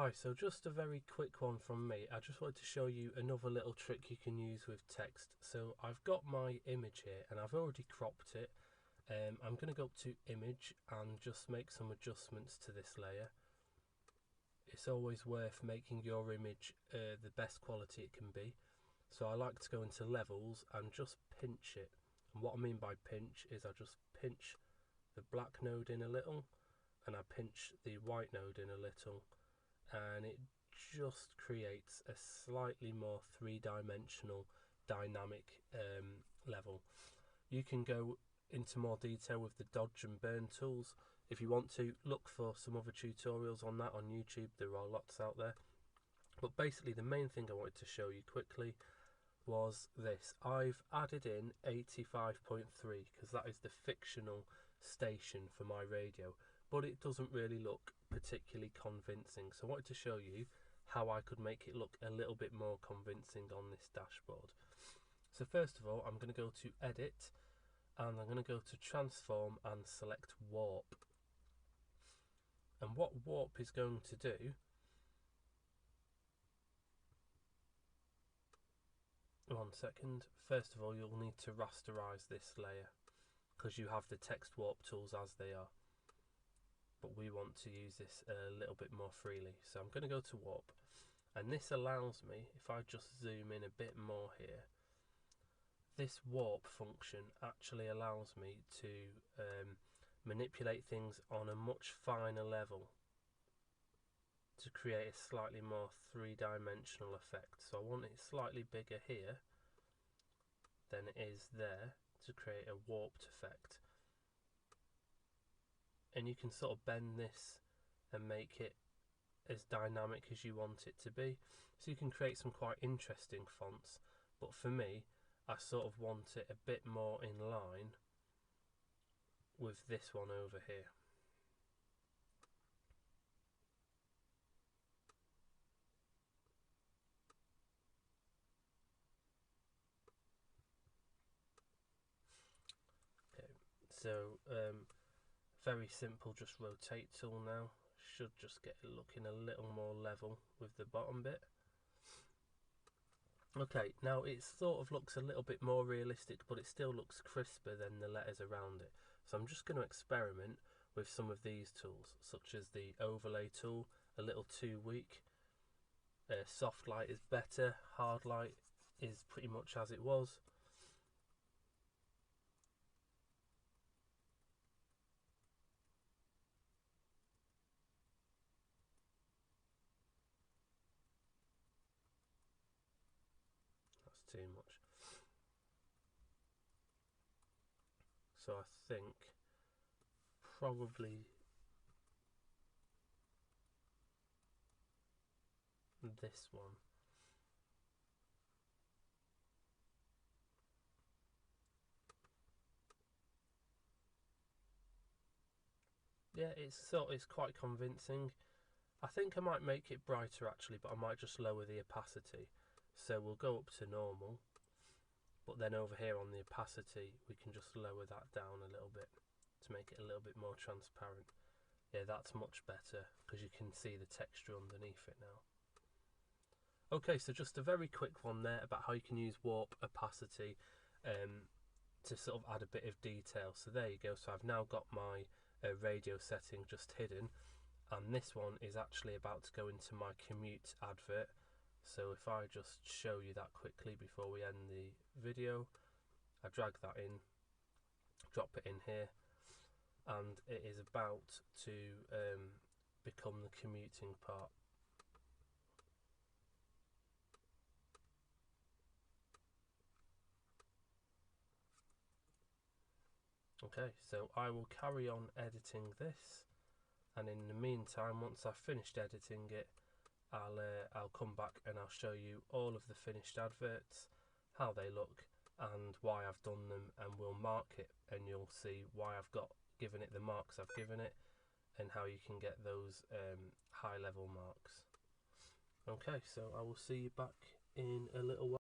Hi, so just a very quick one from me. I just wanted to show you another little trick you can use with text. So I've got my image here and I've already cropped it. I'm going to go up to image and just make some adjustments to this layer. It's always worth making your image the best quality it can be. So I like to go into levels and just pinch it. And what I mean by pinch is I just pinch the black node in a little and I pinch the white node in a little, and it just creates a slightly more three-dimensional dynamic level. You can go into more detail with the dodge and burn tools if you want to. Look for some other tutorials on that on YouTube, there are lots out there. But basically the main thing I wanted to show you quickly was this. I've added in 85.3 because that is the fictional station for my radio, but it doesn't really look particularly convincing, so I wanted to show you how I could make it look a little bit more convincing on this dashboard. So first of all, I'm going to go to edit and I'm going to go to transform and select warp. And what warp is going to do, one second, first of all you'll need to rasterize this layer because you have the text warp tools as they are, but we want to use this a little bit more freely. So I'm going to go to warp, and this allows me, if I just zoom in a bit more here, this warp function actually allows me to manipulate things on a much finer level to create a slightly more three-dimensional effect. So I want it slightly bigger here than it is there to create a warped effect. And you can sort of bend this and make it as dynamic as you want it to be. So you can create some quite interesting fonts, but for me, I sort of want it a bit more in line with this one over here. Okay, so very simple, just rotate tool now. Should just get it looking a little more level with the bottom bit. Okay, now it sort of looks a little bit more realistic, but it still looks crisper than the letters around it. So I'm just going to experiment with some of these tools, such as the overlay tool, a little too weak. Soft light is better, hard light is pretty much as it was. That's too much. So I think probably this one. Yeah, it's quite convincing. I think I might make it brighter actually, but I might just lower the opacity. So we'll go up to normal, but then over here on the opacity we can just lower that down a little bit to make it a little bit more transparent. Yeah, that's much better because you can see the texture underneath it now. Okay, so just a very quick one there about how you can use warp, opacity to sort of add a bit of detail. So there you go. So I've now got my radio setting just hidden, and this one is actually about to go into my commute advert. So if I just show you that quickly before we end the video, I drag that in, drop it in here, and it is about to become the commuting part. Okay, so I will carry on editing this, and in the meantime, once I've finished editing it, I'll come back and I'll show you all of the finished adverts, how they look and why I've done them, and we'll mark it and you'll see why I've given it the marks I've given it and how you can get those high level marks. Okay, so I will see you back in a little while.